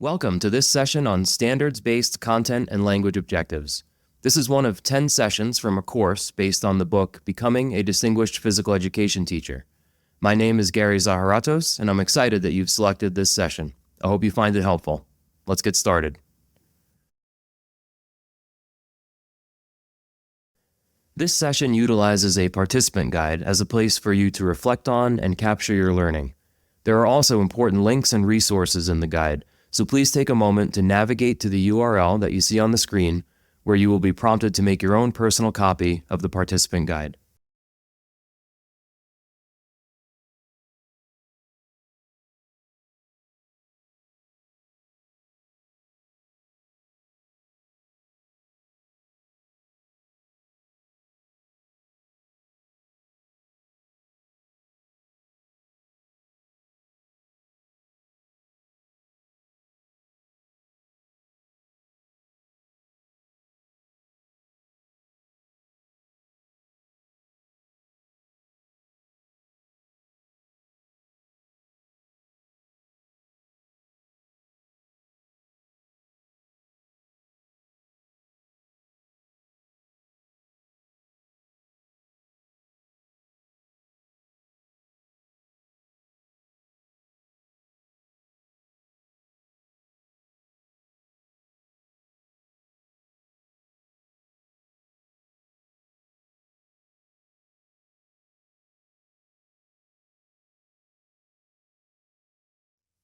Welcome to this session on standards-based content and language objectives. This is one of 10 sessions from a course based on the book Becoming a Distinguished Physical Education Teacher. My name is Gary Zaharatos, and I'm excited that you've selected this session. I hope you find it helpful. Let's get started. This session utilizes a participant guide as a place for you to reflect on and capture your learning. There are also important links and resources in the guide, so please take a moment to navigate to the URL that you see on the screen, where you will be prompted to make your own personal copy of the participant guide.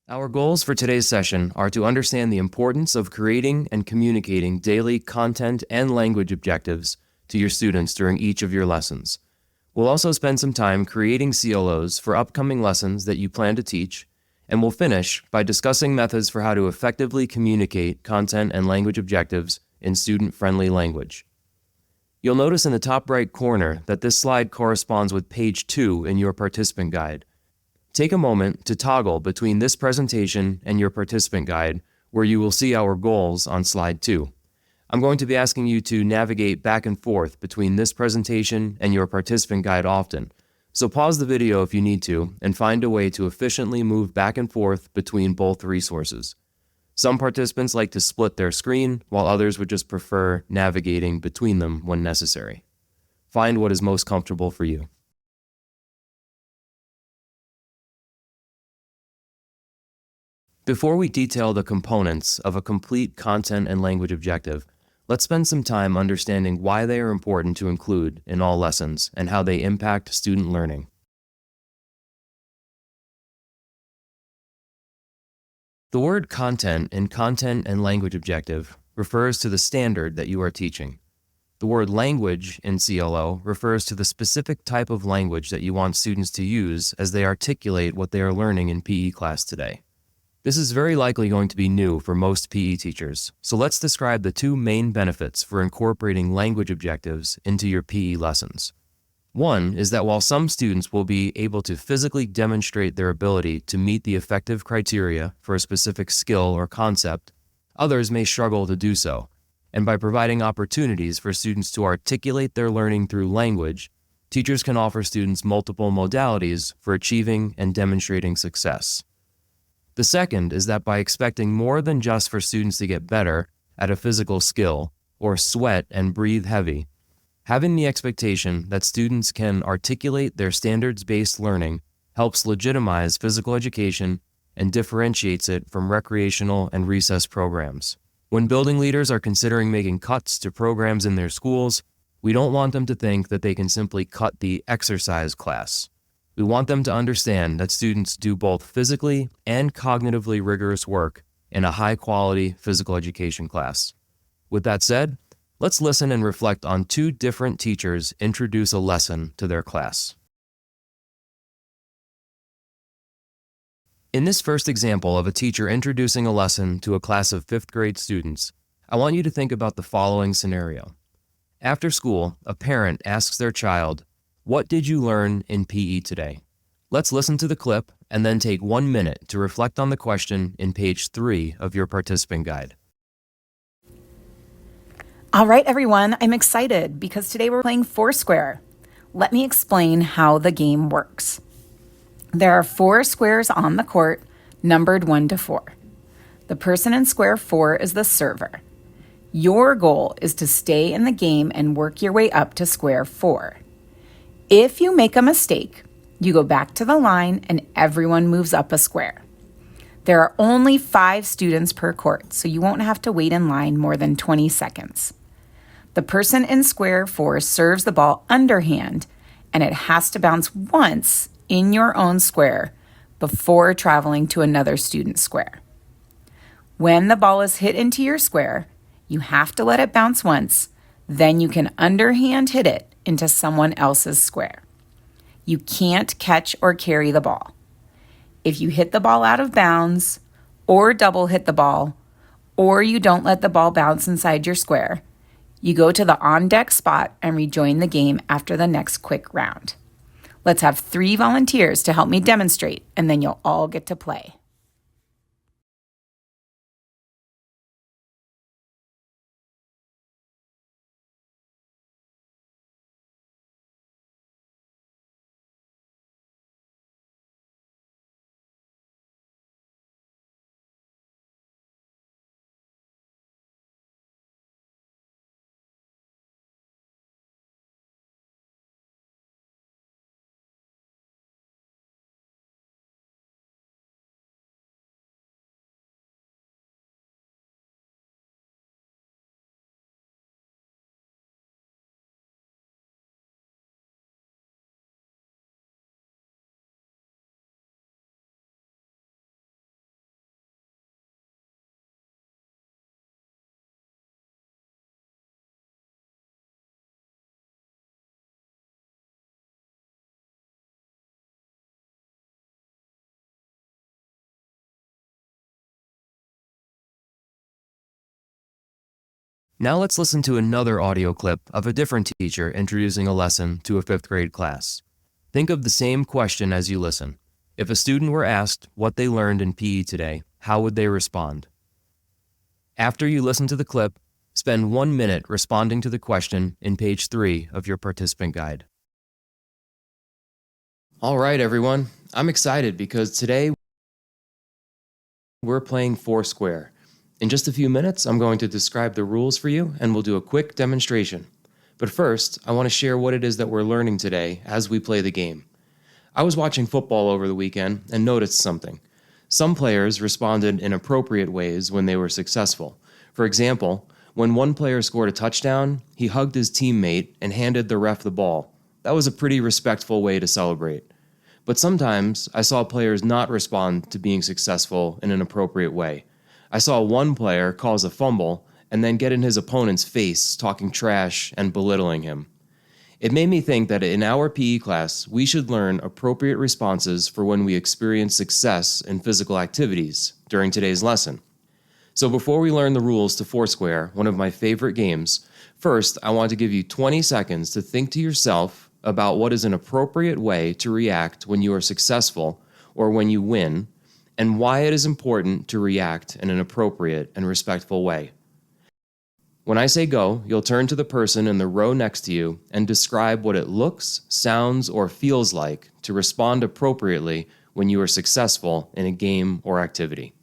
Our goals for today's session are to understand the importance of creating and communicating daily content and language objectives to your students during each of your lessons. We'll also spend some time creating CLOs for upcoming lessons that you plan to teach, and we'll finish by discussing methods for how to effectively communicate content and language objectives in student-friendly language. You'll notice in the top right corner that this slide corresponds with page 2 in your participant guide. Take a moment to toggle between this presentation and your participant guide, where you will see our goals on slide 2. I'm going to be asking you to navigate back and forth between this presentation and your participant guide often, so pause the video if you need to and find a way to efficiently move back and forth between both resources. Some participants like to split their screen, while others would just prefer navigating between them when necessary. Find what is most comfortable for you. Before we detail the components of a complete content and language objective, let's spend some time understanding why they are important to include in all lessons and how they impact student learning. The word content in content and language objective refers to the standard that you are teaching. The word language in CLO refers to the specific type of language that you want students to use as they articulate what they are learning in PE class today. This is very likely going to be new for most PE teachers, so let's describe the two main benefits for incorporating language objectives into your PE lessons. One is that while some students will be able to physically demonstrate their ability to meet the effective criteria for a specific skill or concept, others may struggle to do so, and by providing opportunities for students to articulate their learning through language, teachers can offer students multiple modalities for achieving and demonstrating success. The second is that by expecting more than just for students to get better at a physical skill or sweat and breathe heavy, having the expectation that students can articulate their standards-based learning helps legitimize physical education and differentiates it from recreational and recess programs. When building leaders are considering making cuts to programs in their schools, we don't want them to think that they can simply cut the exercise class. We want them to understand that students do both physically and cognitively rigorous work in a high-quality physical education class. With that said, let's listen and reflect on two different teachers introduce a lesson to their class. In this first example of a teacher introducing a lesson to a class of 5th grade students, I want you to think about the following scenario. After school, a parent asks their child, "What did you learn in PE today?" Let's listen to the clip and then take 1 minute to reflect on the question in page 3 of your participant guide. All right, everyone, I'm excited because today we're playing Foursquare. Let me explain how the game works. There are 4 squares on the court, numbered 1 to 4. The person in square 4 is the server. Your goal is to stay in the game and work your way up to square 4. If you make a mistake, you go back to the line and everyone moves up a square. There are only 5 students per court, so you won't have to wait in line more than 20 seconds. The person in square 4 serves the ball underhand, and it has to bounce once in your own square before traveling to another student's square. When the ball is hit into your square, you have to let it bounce once, then you can underhand hit it into someone else's square. You can't catch or carry the ball. If you hit the ball out of bounds, or double hit the ball, or you don't let the ball bounce inside your square, you go to the on-deck spot and rejoin the game after the next quick round. Let's have 3 volunteers to help me demonstrate, and then you'll all get to play. Now let's listen to another audio clip of a different teacher introducing a lesson to a 5th grade class. Think of the same question as you listen. If a student were asked what they learned in PE today, how would they respond? After you listen to the clip, spend 1 minute responding to the question in page 3 of your participant guide. All right, everyone. I'm excited because today we're playing Foursquare. In just a few minutes, I'm going to describe the rules for you and we'll do a quick demonstration. But first, I want to share what it is that we're learning today as we play the game. I was watching football over the weekend and noticed something. Some players responded in appropriate ways when they were successful. For example, when one player scored a touchdown, he hugged his teammate and handed the ref the ball. That was a pretty respectful way to celebrate. But sometimes I saw players not respond to being successful in an appropriate way. I saw one player cause a fumble and then get in his opponent's face talking trash and belittling him. It made me think that in our PE class, we should learn appropriate responses for when we experience success in physical activities during today's lesson. So before we learn the rules to Foursquare, one of my favorite games, first I want to give you 20 seconds to think to yourself about what is an appropriate way to react when you are successful or when you win, and why it is important to react in an appropriate and respectful way. When I say go, you'll turn to the person in the row next to you and describe what it looks, sounds, or feels like to respond appropriately when you are successful in a game or activity.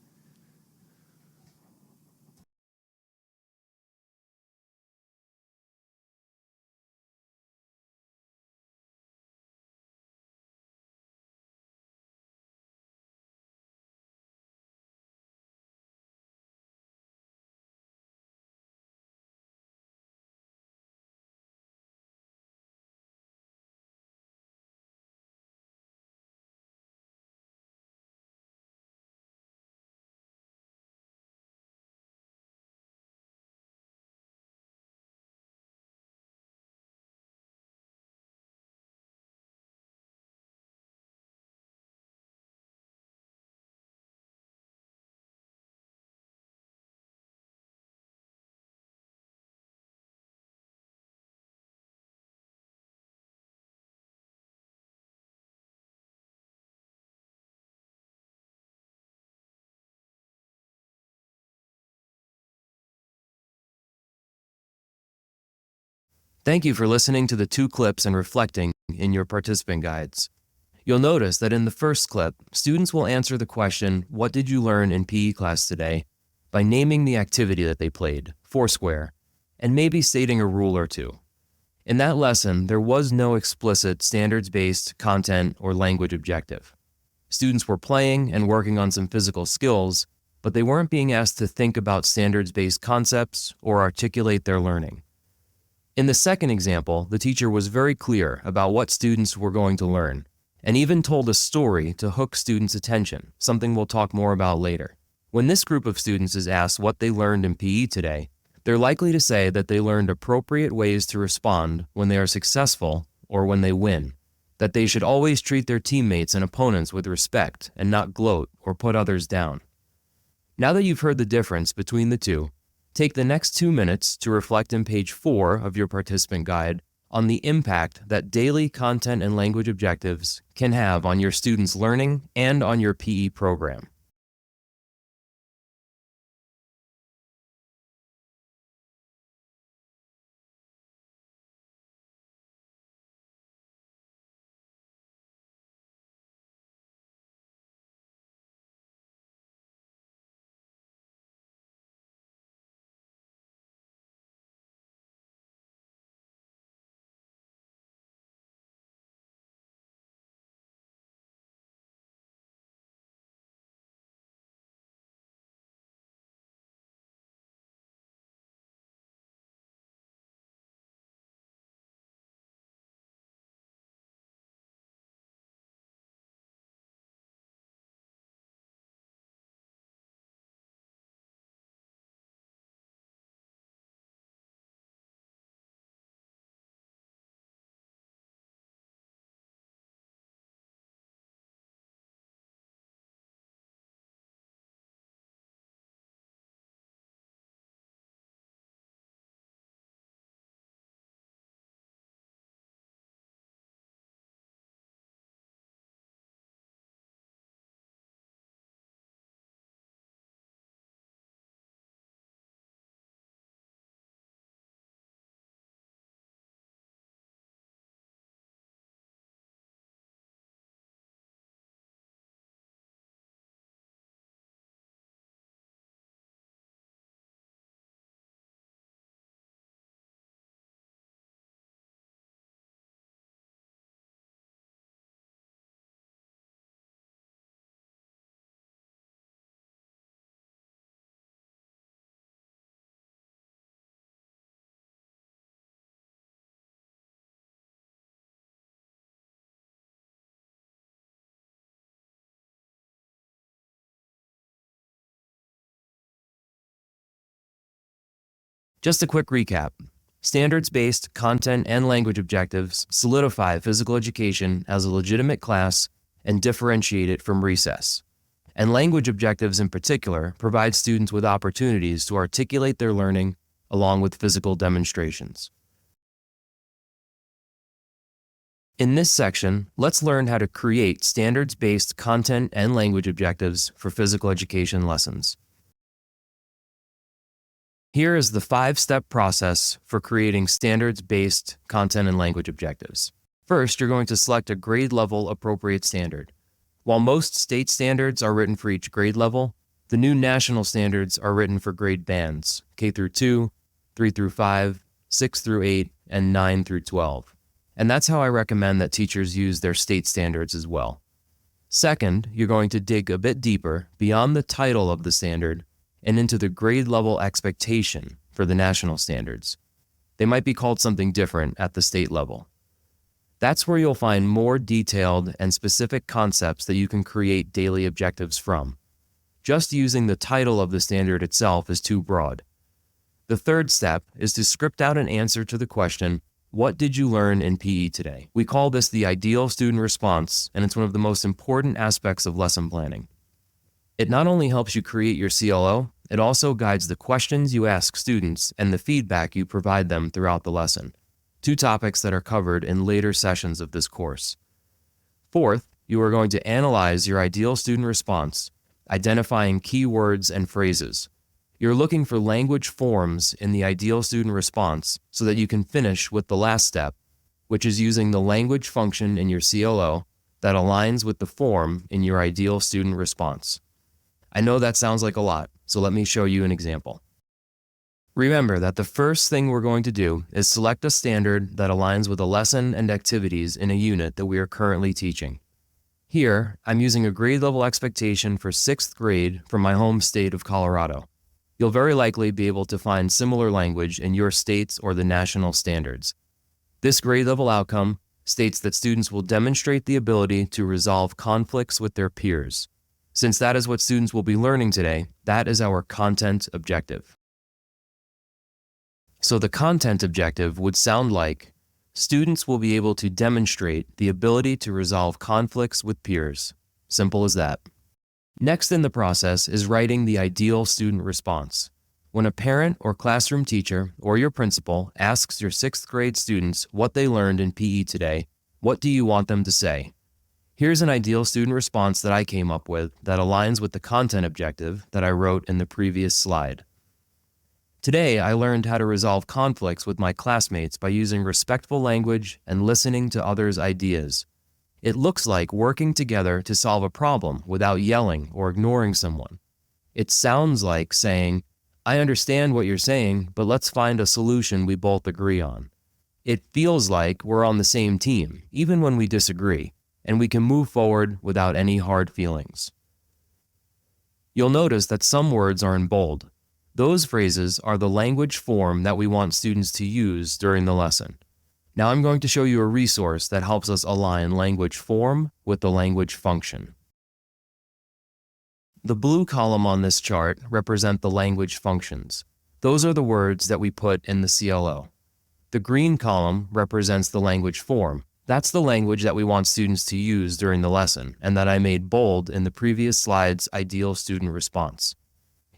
Thank you for listening to the 2 clips and reflecting in your participant guides. You'll notice that in the first clip, students will answer the question, "What did you learn in PE class today?" by naming the activity that they played, Foursquare, and maybe stating a rule or two. In that lesson, there was no explicit standards-based content or language objective. Students were playing and working on some physical skills, but they weren't being asked to think about standards-based concepts or articulate their learning. In the second example, the teacher was very clear about what students were going to learn, and even told a story to hook students' attention, something we'll talk more about later. When this group of students is asked what they learned in PE today, they're likely to say that they learned appropriate ways to respond when they are successful or when they win, that they should always treat their teammates and opponents with respect and not gloat or put others down. Now that you've heard the difference between the two, take the next 2 minutes to reflect in page 4 of your participant guide on the impact that daily content and language objectives can have on your students' learning and on your PE program. Just a quick recap. Standards-based content and language objectives solidify physical education as a legitimate class and differentiate it from recess. And language objectives in particular provide students with opportunities to articulate their learning along with physical demonstrations. In this section, let's learn how to create standards-based content and language objectives for physical education lessons. Here is the 5-step process for creating standards-based content and language objectives. First, you're going to select a grade level appropriate standard. While most state standards are written for each grade level, the new national standards are written for grade bands, K through 2, 3 through 5, 6 through 8, and 9 through 12. And that's how I recommend that teachers use their state standards as well. Second, you're going to dig a bit deeper beyond the title of the standard and into the grade level expectation for the national standards. They might be called something different at the state level. That's where you'll find more detailed and specific concepts that you can create daily objectives from. Just using the title of the standard itself is too broad. The third step is to script out an answer to the question, what did you learn in PE today? We call this the ideal student response, and it's one of the most important aspects of lesson planning. It not only helps you create your CLO, it also guides the questions you ask students and the feedback you provide them throughout the lesson, 2 topics that are covered in later sessions of this course. Fourth, you are going to analyze your ideal student response, identifying keywords and phrases. You're looking for language forms in the ideal student response so that you can finish with the last step, which is using the language function in your CLO that aligns with the form in your ideal student response. I know that sounds like a lot, so let me show you an example. Remember that the first thing we're going to do is select a standard that aligns with a lesson and activities in a unit that we are currently teaching. Here, I'm using a grade level expectation for 6th grade from my home state of Colorado. You'll very likely be able to find similar language in your states or the national standards. This grade level outcome states that students will demonstrate the ability to resolve conflicts with their peers. Since that is what students will be learning today, that is our content objective. So the content objective would sound like, students will be able to demonstrate the ability to resolve conflicts with peers. Simple as that. Next in the process is writing the ideal student response. When a parent or classroom teacher or your principal asks your 6th grade students what they learned in PE today, what do you want them to say? Here's an ideal student response that I came up with that aligns with the content objective that I wrote in the previous slide. Today, I learned how to resolve conflicts with my classmates by using respectful language and listening to others' ideas. It looks like working together to solve a problem without yelling or ignoring someone. It sounds like saying, I understand what you're saying, but let's find a solution we both agree on. It feels like we're on the same team, even when we disagree, and we can move forward without any hard feelings. You'll notice that some words are in bold. Those phrases are the language form that we want students to use during the lesson. Now I'm going to show you a resource that helps us align language form with the language function. The blue column on this chart represent the language functions. Those are the words that we put in the CLO. The green column represents the language form. That's the language that we want students to use during the lesson and that I made bold in the previous slide's ideal student response.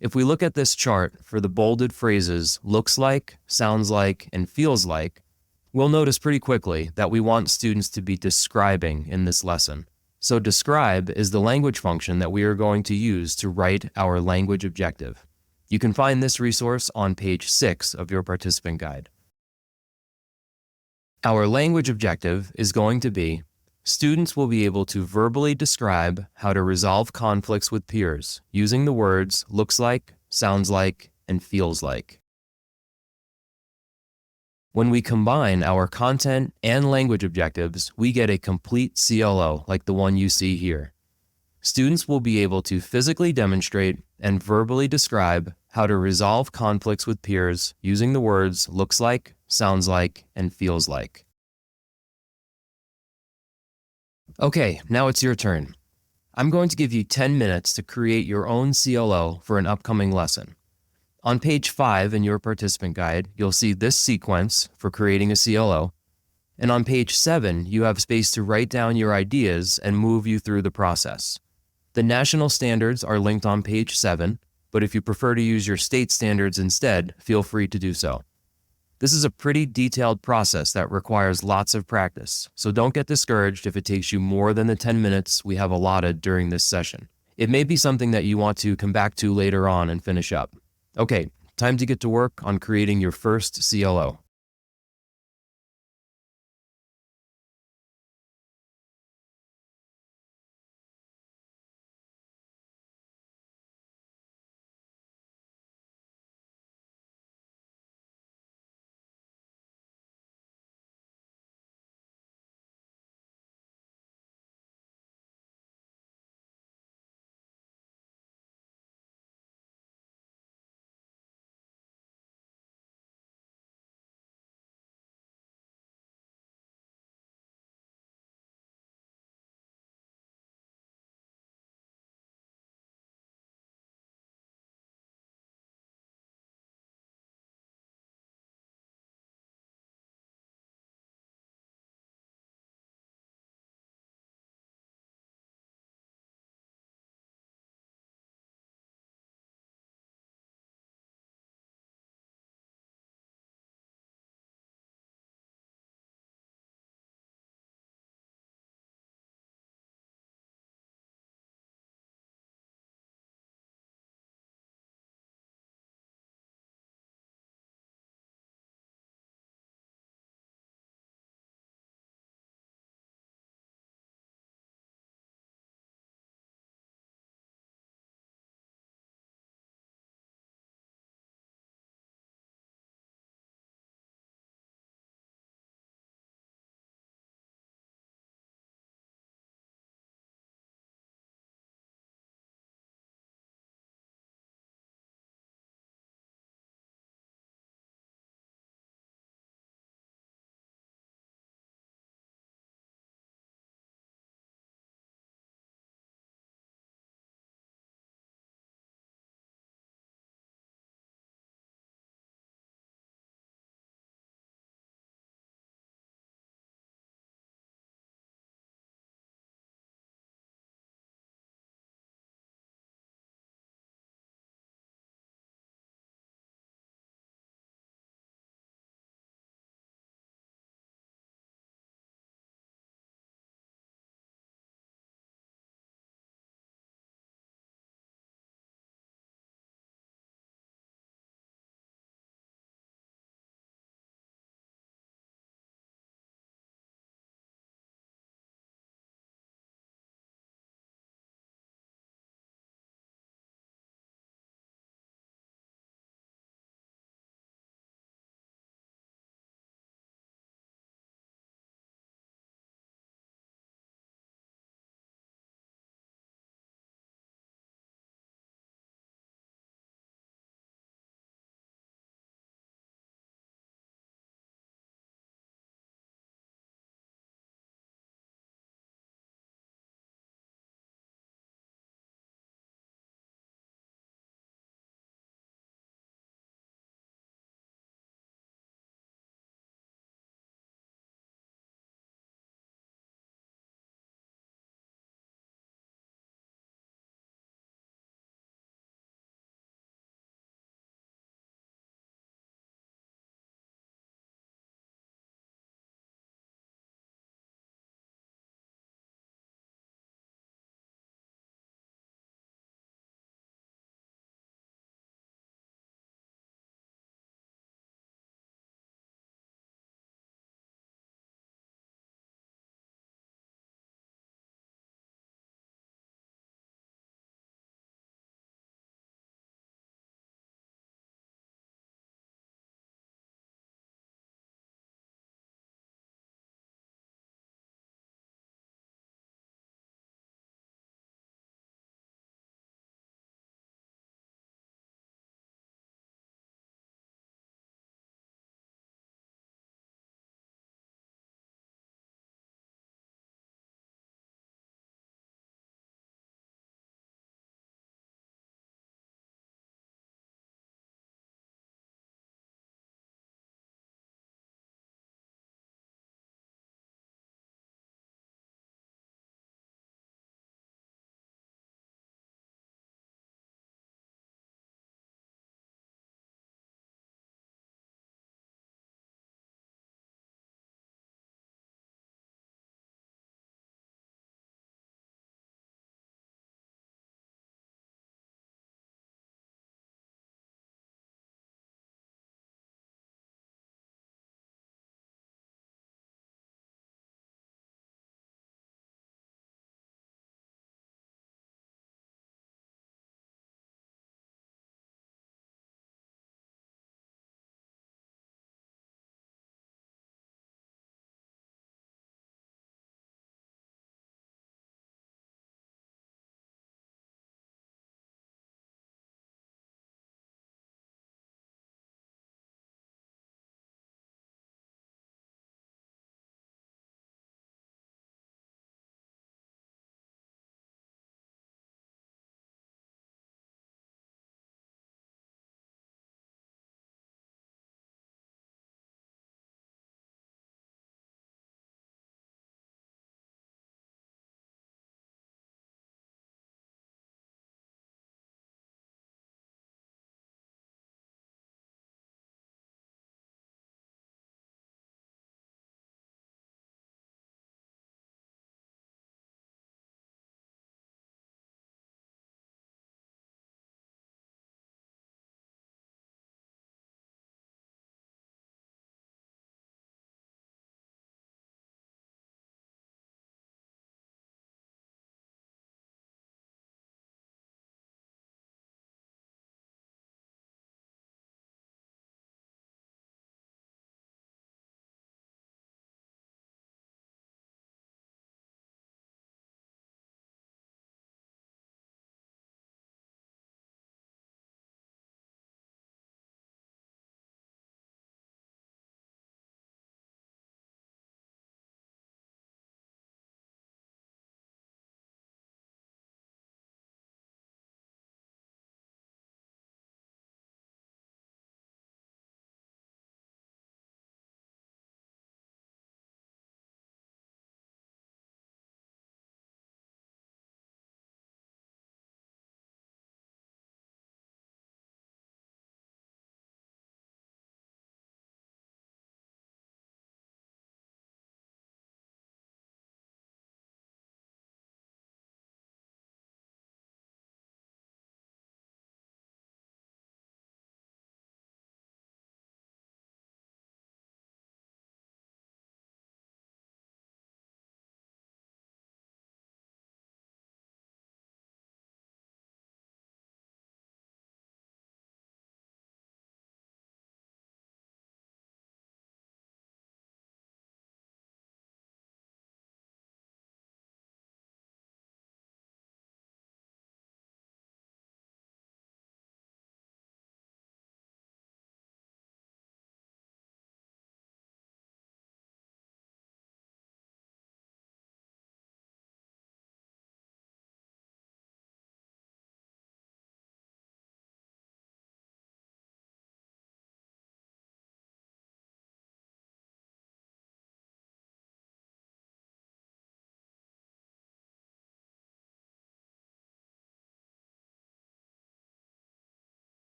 If we look at this chart for the bolded phrases looks like, sounds like, and feels like, we'll notice pretty quickly that we want students to be describing in this lesson. So describe is the language function that we are going to use to write our language objective. You can find this resource on page 6 of your participant guide. Our language objective is going to be, students will be able to verbally describe how to resolve conflicts with peers using the words looks like, sounds like, and feels like. When we combine our content and language objectives, we get a complete CLO like the one you see here. Students will be able to physically demonstrate and verbally describe how to resolve conflicts with peers using the words looks like, sounds like, and feels like. Okay, now it's your turn. I'm going to give you 10 minutes to create your own CLO for an upcoming lesson. On page 5 in your participant guide, you'll see this sequence for creating a CLO, and on page 7, you have space to write down your ideas and move you through the process. The national standards are linked on page 7, but if you prefer to use your state standards instead, feel free to do so. This is a pretty detailed process that requires lots of practice, so don't get discouraged if it takes you more than the 10 minutes we have allotted during this session. It may be something that you want to come back to later on and finish up. Okay, time to get to work on creating your first CLO.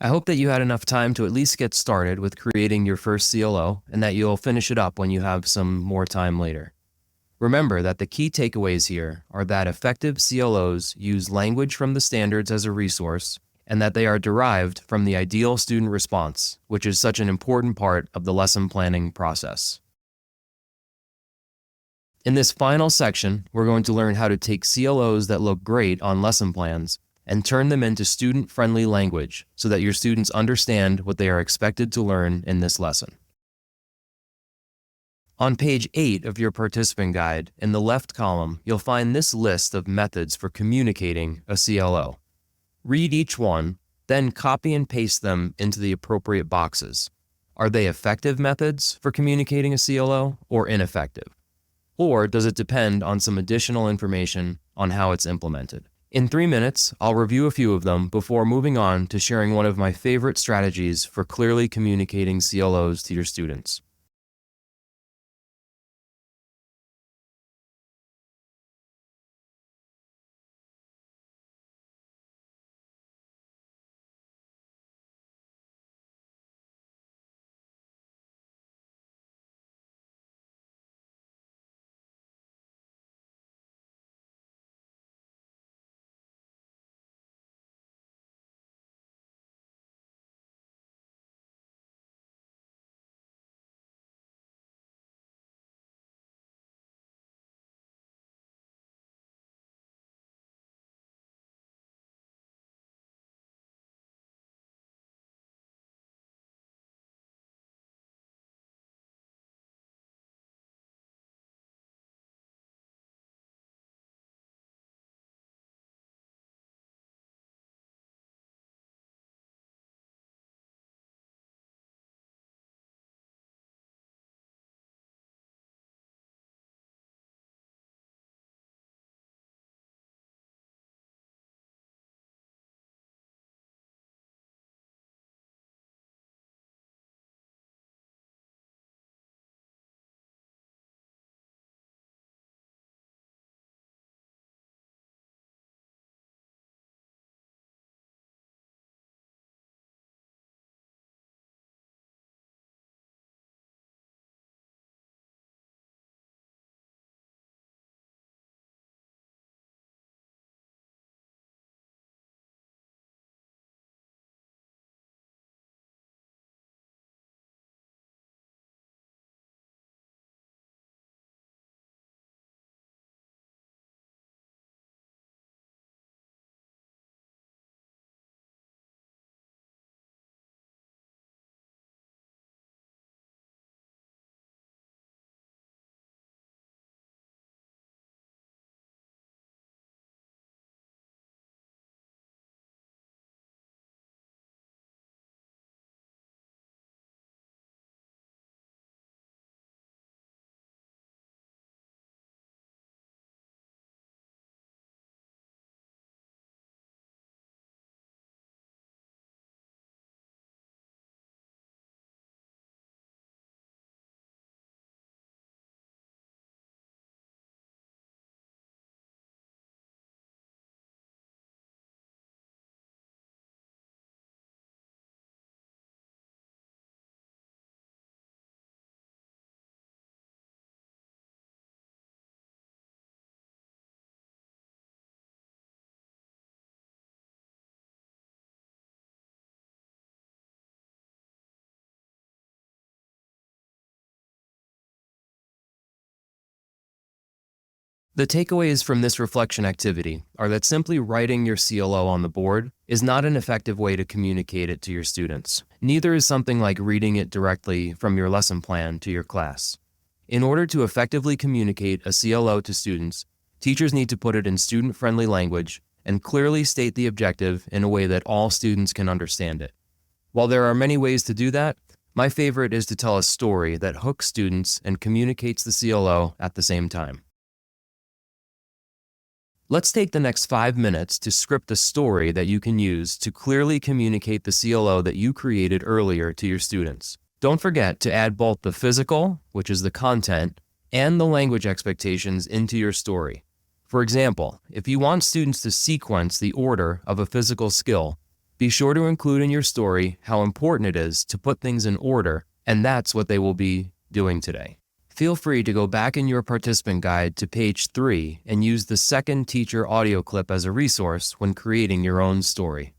I hope that you had enough time to at least get started with creating your first CLO and that you'll finish it up when you have some more time later. Remember that the key takeaways here are that effective CLOs use language from the standards as a resource and that they are derived from the ideal student response, which is such an important part of the lesson planning process. In this final section, we're going to learn how to take CLOs that look great on lesson plans and turn them into student-friendly language so that your students understand what they are expected to learn in this lesson. On page 8 of your participant guide, in the left column, you'll find this list of methods for communicating a CLO. Read each one, then copy and paste them into the appropriate boxes. Are they effective methods for communicating a CLO or ineffective? Or does it depend on some additional information on how it's implemented? In 3 minutes, I'll review a few of them before moving on to sharing one of my favorite strategies for clearly communicating CLOs to your students. The takeaways from this reflection activity are that simply writing your CLO on the board is not an effective way to communicate it to your students. Neither is something like reading it directly from your lesson plan to your class. In order to effectively communicate a CLO to students, teachers need to put it in student-friendly language and clearly state the objective in a way that all students can understand it. While there are many ways to do that, my favorite is to tell a story that hooks students and communicates the CLO at the same time. Let's take the next 5 minutes to script a story that you can use to clearly communicate the CLO that you created earlier to your students. Don't forget to add both the physical, which is the content, and the language expectations into your story. For example, if you want students to sequence the order of a physical skill, Be sure to include in your story how important it is to put things in order, and that's what they will be doing today. Feel free to go back in your participant guide to page 3 and use the second teacher audio clip as a resource when creating your own story.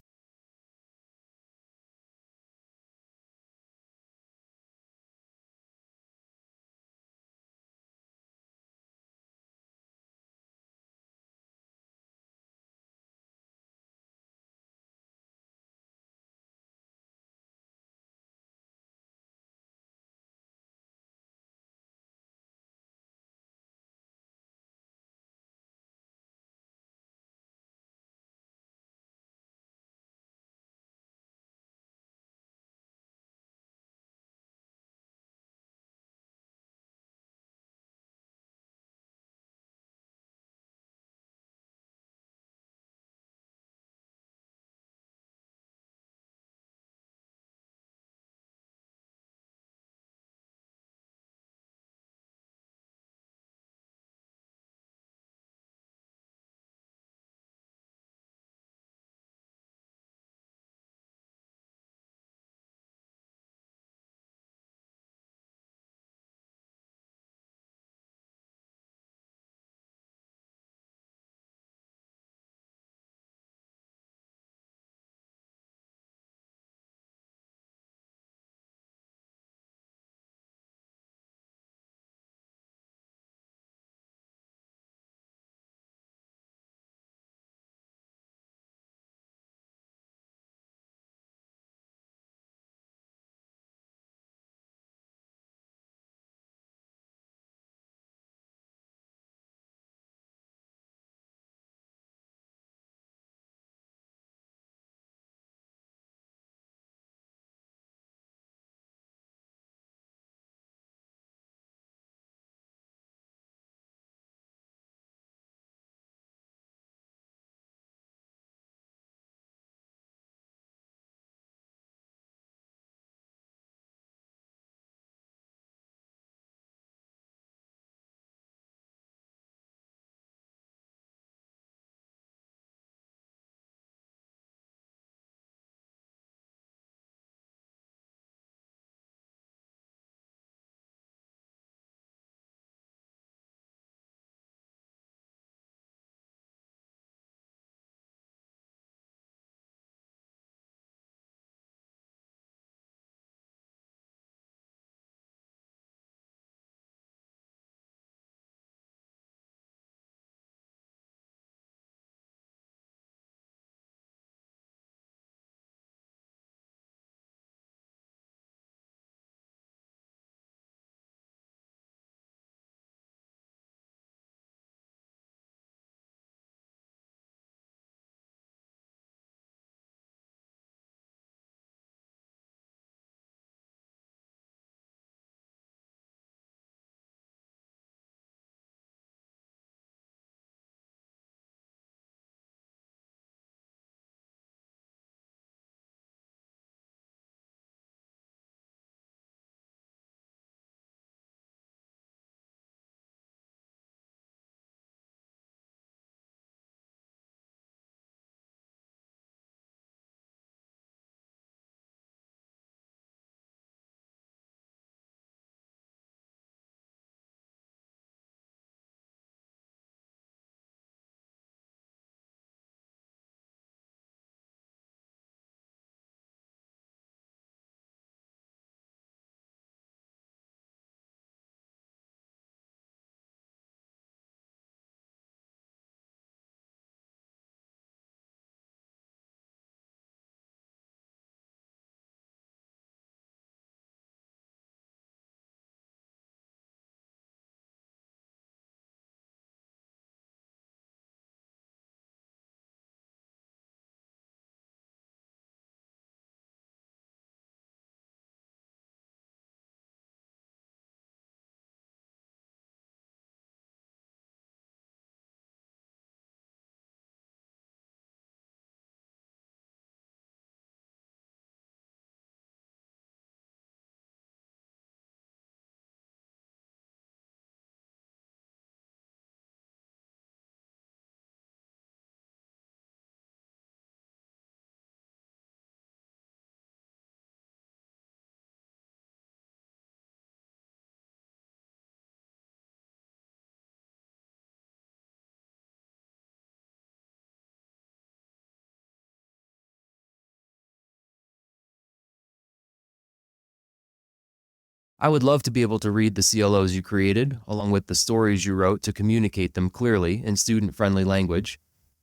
I would love to be able to read the CLOs you created, along with the stories you wrote to communicate them clearly in student-friendly language.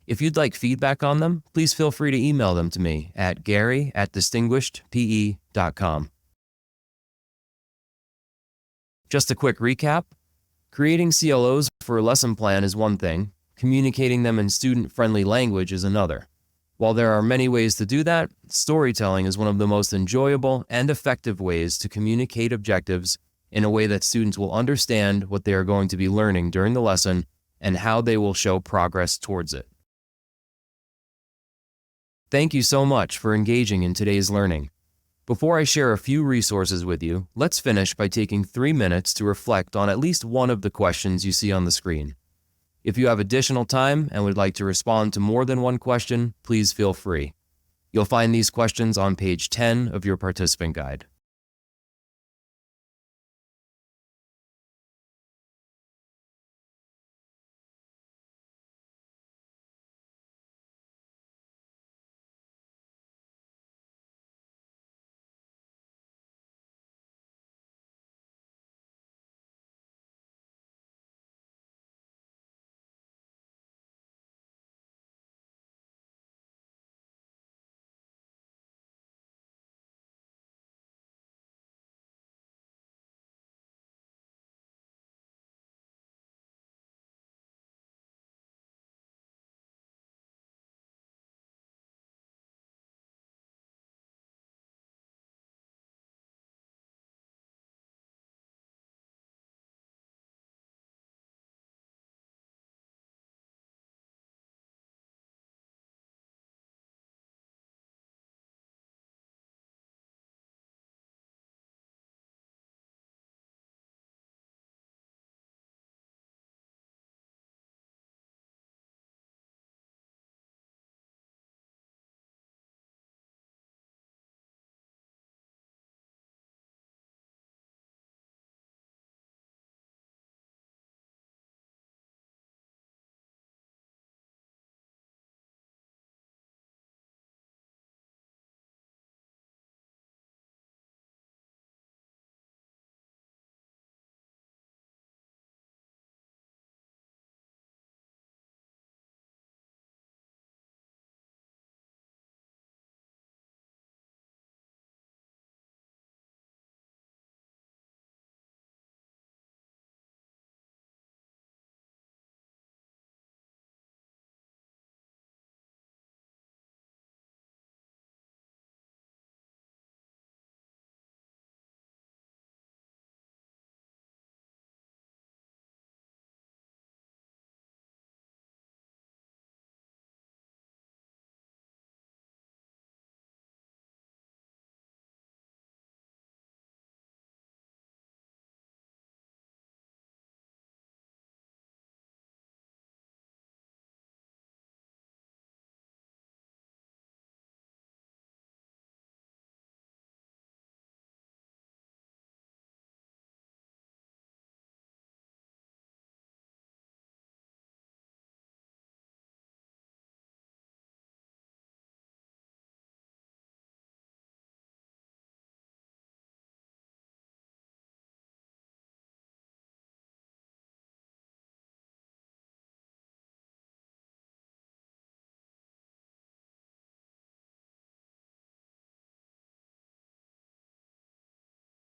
If you'd like feedback on them, please feel free to email them to me at gary@distinguishedpe.com. Just a quick recap. Creating CLOs for a lesson plan is one thing, communicating them in student-friendly language is another. While there are many ways to do that, storytelling is one of the most enjoyable and effective ways to communicate objectives in a way that students will understand what they are going to be learning during the lesson and how they will show progress towards it. Thank you so much for engaging in today's learning. Before I share a few resources with you, let's finish by taking 3 minutes to reflect on at least one of the questions you see on the screen. If you have additional time and would like to respond to more than one question, please feel free. You'll find these questions on page 10 of your participant guide.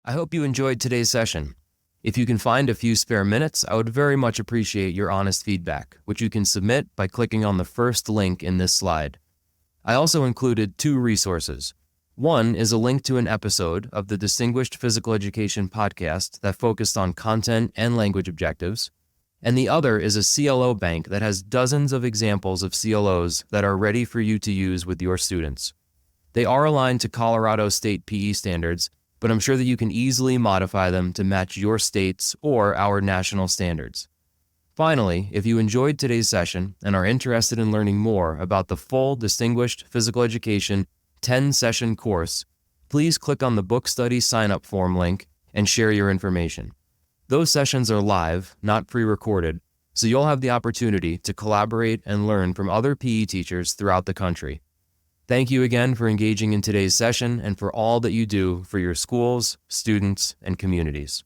I hope you enjoyed today's session. If you can find a few spare minutes, I would very much appreciate your honest feedback, which you can submit by clicking on the first link in this slide. I also included 2 resources. One is a link to an episode of the Distinguished Physical Education podcast that focused on content and language objectives, and the other is a CLO bank that has dozens of examples of CLOs that are ready for you to use with your students. They are aligned to Colorado State PE standards, but I'm sure that you can easily modify them to match your state's or our national standards. Finally, if you enjoyed today's session and are interested in learning more about the full Distinguished Physical Education 10-session course, please click on the book study sign-up form link and share your information. Those sessions are live, not pre-recorded, so you'll have the opportunity to collaborate and learn from other PE teachers throughout the country. Thank you again for engaging in today's session and for all that you do for your schools, students, and communities.